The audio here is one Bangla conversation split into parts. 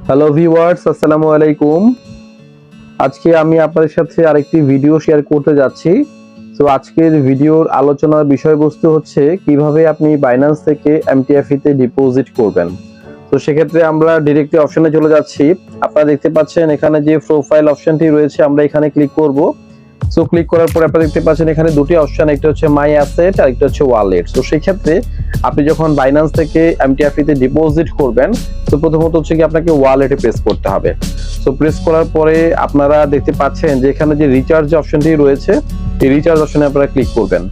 হ্যালো ভিউয়ার্স, আসসালামু আলাইকুম। আজকে আমি আপনাদের সাথে আরেকটি ভিডিও শেয়ার করতে যাচ্ছি। তো আজকের ভিডিওর আলোচনার বিষয়বস্তু হচ্ছে কিভাবে আপনি বাইন্যান্স থেকে MTFE তে ডিপোজিট করবেন। তো সেক্ষেত্রে আমরা ডিরেক্টলি অপশনে চলে যাচ্ছি। আপনারা দেখতে পাচ্ছেন এখানে যে প্রোফাইল অপশনটি রয়েছে, আমরা এখানে ক্লিক করব। সো ক্লিক করার পরে আপনারা দেখতে পাচ্ছেন এখানে দুটি অপশন, একটা হচ্ছে মাই অ্যাসেট আর একটা হচ্ছে ওয়ালেট। তো সেই ক্ষেত্রে আপনি যখন বাইন্যান্স থেকে MTFE তে ডিপোজিট করবেন, তো প্রথমত হচ্ছে কি আপনাকে ওয়ালেটে প্রেস করতে হবে। সো প্রেস করার পরে আপনারা দেখতে পাচ্ছেন যে এখানে যে রিচার্জ অপশনটি রয়েছে, এই রিচার্জ অপশনে আপনারা ক্লিক করবেন।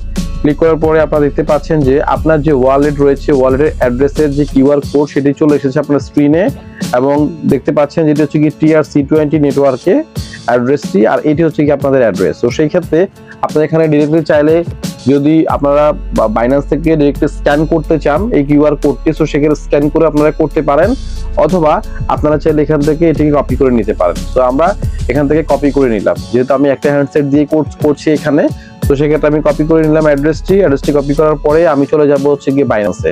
ক্লিক করার পরে আপনারা দেখতে পাচ্ছেন যে আপনার যে ওয়ালেট রয়েছে, ওয়ালেটের অ্যাড্রেসের যে কিউআর কোড সেটি চলে এসেছে আপনার স্ক্রিনে, এবং দেখতে পাচ্ছেন যেটি হচ্ছে কি TRC20 নেটওয়ার্কে অ্যাড্রেসটি, আর এটি হচ্ছে কি আপনাদের অ্যাড্রেস। তো সেই ক্ষেত্রে আপনারা এখানে ডিরেক্টলি চাইলে যদি আপনারা বাইন্যান্স থেকে ডিরেক্টলি স্ক্যান করতে চান এই কিউআর কোডটি, তো সেখানে স্ক্যান করে আপনারা করতে পারেন, অথবা আপনারা চাইলে এখান থেকে এটিকে কপি করে নিতে পারেন। তো আমরা এখান থেকে কপি করে নিলাম, যেহেতু আমি একটা হ্যান্ডসেট দিয়ে করছি এখানে। তো সেক্ষেত্রে আমি কপি করে নিলাম অ্যাড্রেসটি কপি করার পরে আমি চলে যাব হচ্ছে গিয়ে বাইন্যান্সে।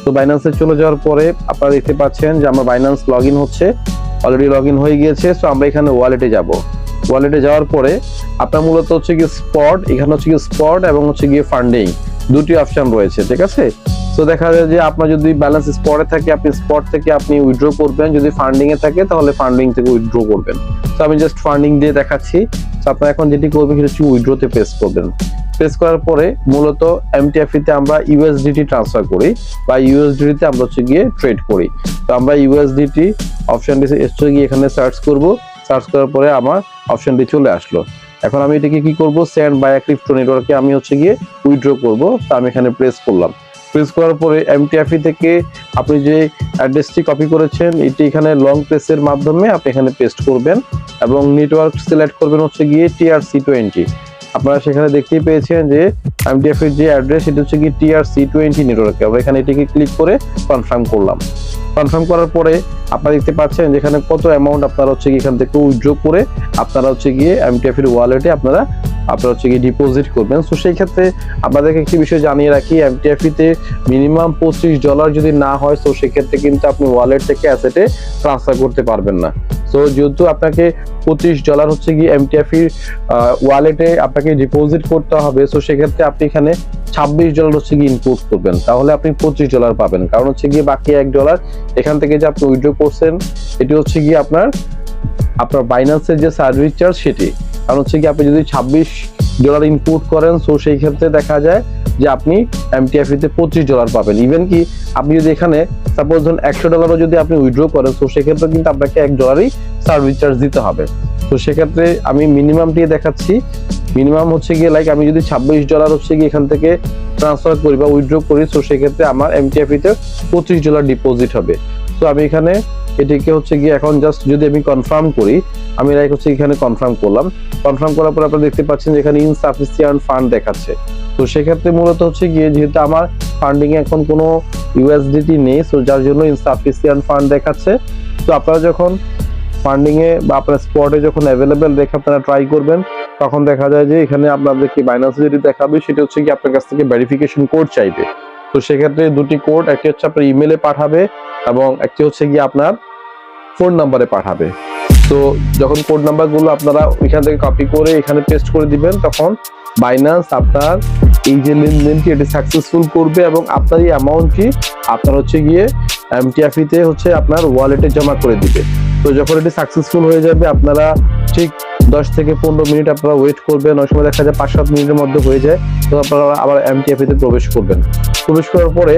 তো বাইন্যান্সে চলে যাওয়ার পরে আপনারা দেখতে পাচ্ছেন যে আমার বাইন্যান্স লগইন হচ্ছে, অলরেডি লগইন হয়ে গিয়েছে। সো আমরা এখানে ওয়ালেটে যাব। ওয়ালেটে যাওয়ার পরে আপনার মূলত হচ্ছে গিয়ে স্পট, এখানে হচ্ছে গিয়ে স্পট এবং হচ্ছে গিয়ে ফান্ডিং, দুটি অপশন রয়েছে, ঠিক আছে। তো দেখা যায় যে আপনার যদি ব্যালেন্স স্পটে থাকে আপনি স্পট থেকে আপনি উইথড্র করবেন, যদি ফান্ডিং এ থাকে তাহলে ফান্ডিং থেকে উইথড্র করবেন। তো আমি জাস্ট ফান্ডিং দিয়ে দেখাচ্ছি। তো আপনারা এখন যেটি করবেন সেটা হচ্ছে উইথড্রতে প্রেস করবেন। প্রেস করার পরে মূলত MTFE তে আমরা USDT ট্রান্সফার করি বা USDT তে আমরা হচ্ছে গিয়ে ট্রেড করি। তো আমরা USDT অপশনটি এসে গিয়ে এখানে সার্চ করব। সার্চ করার পরে আমার অপশনটি চলে আসলো। এখন আমি এটাকে কি করব, সেন্ড বাই ক্রিপ্টো নেটওয়ার্কে আমি হচ্ছে গিয়ে উইথড্র করব। তো আমি এখানে প্রেস করলাম। প্রেস করার পরে MTFE থেকে আপনি যে অ্যাড্রেসটি কপি করেছেন এটি এখানে লং প্রেসের মাধ্যমে আপনি এখানে পেস্ট করবেন এবং নেটওয়ার্ক সিলেক্ট করবেন হচ্ছে গিয়ে TRC20। আপনারা সেখানে দেখতেই পেয়েছেন যে MTFE এর যে অ্যাড্রেস সেটা হচ্ছে কি TRC20 নেটওয়ার্কে। আমরা এখানে এটিকে ক্লিক করে কনফার্ম করলাম। কনফার্ম করার পরে আপনারা দেখতে পাচ্ছেন যেখানে কত অ্যামাউন্ট আপনারা হচ্ছে গিয়ে এখান থেকে উইথড্র করে আপনারা হচ্ছে গিয়ে MTFE এর ওয়ালেটে আপনারা হচ্ছে গিয়ে ডিপোজিট করবেন। সো সেই ক্ষেত্রে আপনাদেরকে একটি বিষয় জানিয়ে রাখি, MTFE তে মিনিমাম $25 যদি না হয়, তো সেক্ষেত্রে কিন্তু আপনি ওয়ালেট থেকে অ্যাসেটে ট্রান্সফার করতে পারবেন না। সো যেহেতু আপনাকে $25 হচ্ছে গিয়ে MTFE ওয়ালেটে আপনাকে ডিপোজিট করতে হবে, সো সেক্ষেত্রে আপনি এখানে $26 হচ্ছে গিয়ে ইনপুট করবেন, তাহলে আপনি $25 পাবেন। কারণ হচ্ছে গিয়ে বাকি $1 এখান থেকে যে আপনি উইথড্র করছেন এটি হচ্ছে গিয়ে আপনার বাইন্যান্সের যে সার্ভিস চার্জ সেটি। কারণ হচ্ছে কি আপনি যদি $26 ইনপুট করেন, সো সেই ক্ষেত্রে দেখা যায় যে আপনি MTFE তে $25 পাবেন। ইভেন কি আপনি যদি এখানে সাপোজ ধরুন $100 যদি আপনি উইথড্র করেন, সো সেক্ষেত্রে কিন্তু আপনাকে $1 সার্ভিস চার্জ দিতে হবে। তো সেক্ষেত্রে আমি মিনিমামটি দেখাচ্ছি। মিনিমাম হচ্ছে গিয়ে লাইক আমি যদি $26 হচ্ছে গিয়ে এখান থেকে ট্রান্সফার করি বা উইথড্র করি, তো সেক্ষেত্রে আমার MTFE তে $25 ডিপোজিট হবে। তো আমি এখানে এটিকে হচ্ছে গিয়ে এখন জাস্ট যদি আমি কনফার্ম করি, আমি লাইক হচ্ছে এখানে কনফার্ম করলাম। কনফার্ম করার পর আপনারা দেখতে পাচ্ছেন এখানে ইনসাফিসিয়েন্ট ফান্ড দেখাচ্ছে। তো সেক্ষেত্রে মূলত হচ্ছে গিয়ে যেহেতু আমার ফান্ডিং এ এখন কোনো USDT নেই, সো যার জন্য ইনসাফিসিয়েন্ট ফান্ড দেখাচ্ছে। তো আপনারা যখন ফান্ডিং এ বা আপনার স্পটে যখন অ্যাভেলেবেল দেখে আপনারা ট্রাই করবেন, তখন দেখা যায় যে এখানে আপনাদেরকে বাইন্যান্স যেটি দেখাবে সেটা হচ্ছে কি আপনার কাছ থেকে ভেরিফিকেশন কোড চাইবে। তো সেক্ষেত্রে দুটি কোড, একটি হচ্ছে আপনার ইমেলে পাঠাবে এবং একটি হচ্ছে গিয়ে আপনার ফোন নাম্বারে পাঠাবে। তো যখন কোড নাম্বারগুলো আপনারা এখান থেকে কপি করে এখানে পেস্ট করে দিবেন, তখন বাইন্যান্স আপনার এই যে লেনদেনটি এটি সাকসেসফুল করবে এবং আপনার এই অ্যামাউন্টটি আপনার হচ্ছে গিয়ে MTFE তে হচ্ছে আপনার ওয়ালেটে জমা করে দিবে। তো যখন এটি সাকসেসফুল হয়ে যাবে, আপনারা ঠিক 10 থেকে 15 মিনিট আপনারা ওয়েট করবেন। ওই সময় দেখা যায় 5-7 মিনিটের মধ্যে হয়ে যায়। তো আপনারা আবার MTFE তে প্রবেশ করবেন। প্রবেশ করার পরে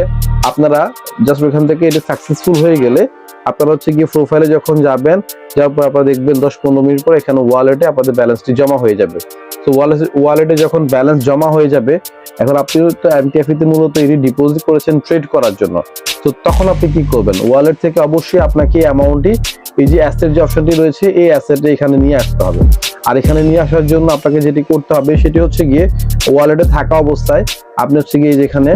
আপনারা জাস্ট ওইখান থেকে এটা সাকসেসফুল হয়ে গেলে আপনারা হচ্ছে গিয়ে প্রোফাইলে যখন যাবেন, যাওয়ার পর আপনারা দেখবেন 10-15 মিনিট পর এখানে ওয়ালেটে আপনাদের ব্যালেন্সটি জমা হয়ে যাবে। তো ওয়ালেটে যখন ব্যালেন্স জমা হয়ে যাবে, এখন আপনি তো MTFE তে মূলত এটি ডিপোজিট করেছেন ট্রেড করার জন্য। তো তখন আপনি কি করবেন, ওয়ালেট থেকে অবশ্যই আপনাকে অ্যামাউন্টটি এই যে অ্যাসেট যে অপশনটি রয়েছে এই অ্যাসেটে এখানে নিয়ে আসতে হবে। আর এখানে নিয়ে আসার জন্য আপনাকে যেটি করতে হবে সেটি হচ্ছে গিয়ে ওয়ালেটে থাকা অবস্থায় আপনি হচ্ছে গিয়ে যেখানে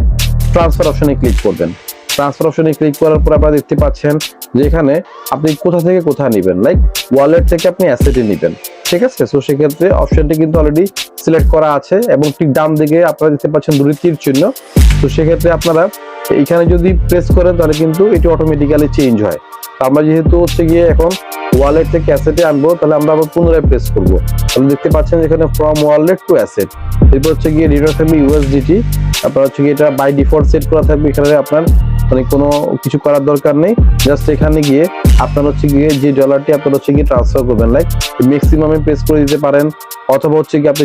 ট্রান্সফার অপশনে ক্লিক করবেন। ট্রান্সফার অপশনে ক্লিক করার পর আপনারা দেখতে পাচ্ছেন যে এখানে আপনি কোথা থেকে কোথায় নেবেন, লাইক ওয়ালেট থেকে আপনি অ্যাসেটে নেবেন। ঠিক আছে। সো সেক্ষেত্রে অপশনটি কিন্তু অলরেডি সিলেক্ট করা আছে এবং ঠিক ডান দিকে আপনারা দেখতে পাচ্ছেন দুটি তীর চিহ্ন। তো সেক্ষেত্রে আপনারা এখানে যদি প্রেস করেন তাহলে কিন্তু এটি অটোমেটিক্যালি চেঞ্জ হয়। আমরা যেহেতু হচ্ছে গিয়ে এখন ওয়ালেট থেকে অ্যাসেটে আনবো, তাহলে আমরা আবার পুনরায় প্রেস করবো। তাহলে দেখতে পাচ্ছেন এখানে ফ্রম ওয়ালেট টু অ্যাসেট, এরপর হচ্ছে গিয়ে রিটার্ন থাকবে ইউএসডিটি। আপনার হচ্ছে গিয়ে এটা বাই ডিফল্ট সেট করা থাকবে, এখানে আপনার মানে কোনো কিছু করার দরকার নেই। জাস্ট এখানে গিয়ে আপনার হচ্ছে গিয়ে যে ডলারটি আপনার হচ্ছে গিয়ে ট্রান্সফার করবেন, লাইক ম্যাক্সিমামে প্রেস করে দিতে পারেন, অথবা হচ্ছে গিয়ে আপনি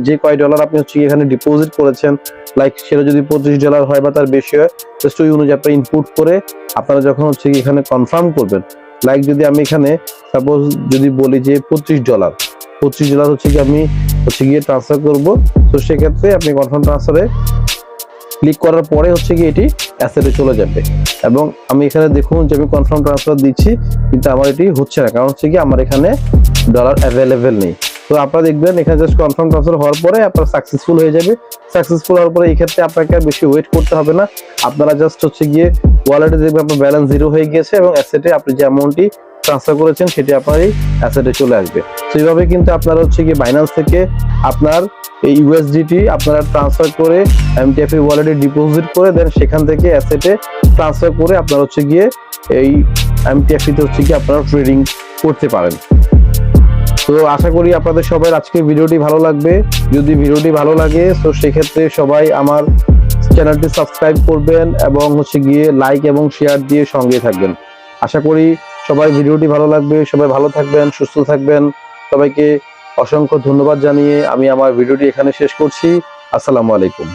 যে কয় ডলার আপনি হচ্ছে এখানে ডিপোজিট করেছেন, লাইক সেটা যদি $25 হয় বা তার বেশি হয়, জাস্ট ওই অনুযায়ী আপনি ইনপুট করে আপনারা যখন হচ্ছে এখানে কনফার্ম করবেন, লাইক যদি আমি এখানে সাপোজ যদি বলি যে $25 হচ্ছে কি আমি হচ্ছে গিয়ে ট্রান্সফার করব, তো সেক্ষেত্রে আপনি কনফার্ম ট্রান্সফারে ক্লিক করার পরে হচ্ছে কি এটি অ্যাসেটে চলে যাবে। এবং আমি এখানে দেখুন যে আমি কনফার্ম ট্রান্সফার দিচ্ছি, কিন্তু আমার এটি হচ্ছে না, কারণ হচ্ছে কি আমার এখানে ডলার অ্যাভেলেবেল নেই। তো আপনারা দেখবেন এখানে জাস্ট কনফার্ম ট্রান্সফার হওয়ার পরে আপনার সাকসেসফুল হয়ে যাবে। সাকসেসফুল হওয়ার পরে এই ক্ষেত্রে আপনাকে আর বেশি ওয়েট করতে হবে না। আপনারা জাস্ট হচ্ছে গিয়ে ওয়ালেটে দেখবেন আপনার ব্যালেন্স 0 হয়ে গিয়েছে এবং অ্যাসেটে আপনি যে অ্যামাউন্টটি ট্রান্সফার করেছেন সেটি আপনার এই অ্যাসেটে চলে আসবে। তো এইভাবে কিন্তু আপনারা হচ্ছে গিয়ে বাইন্যান্স থেকে আপনার এই ইউএসডিটি আপনারা ট্রান্সফার করে MTFE ওয়ালেটে ডিপোজিট করে দেন সেখান থেকে অ্যাসেটে ট্রান্সফার করে আপনার হচ্ছে গিয়ে এই MTFE তে হচ্ছে গিয়ে আপনারা ট্রেডিং করতে পারেন। তো আশা করি আপনাদের সবার আজকের ভিডিওটি ভালো লাগবে। যদি ভিডিওটি ভালো লাগে তো সেক্ষেত্রে সবাই আমার চ্যানেলটি সাবস্ক্রাইব করবেন এবং হচ্ছে গিয়ে লাইক এবং শেয়ার দিয়ে সঙ্গে থাকবেন। আশা করি সবাই ভিডিওটি ভালো লাগবে। সবাই ভালো থাকবেন, সুস্থ থাকবেন। সবাইকে অসংখ্য ধন্যবাদ জানিয়ে আমি আমার ভিডিওটি এখানে শেষ করছি। আসসালামু আলাইকুম।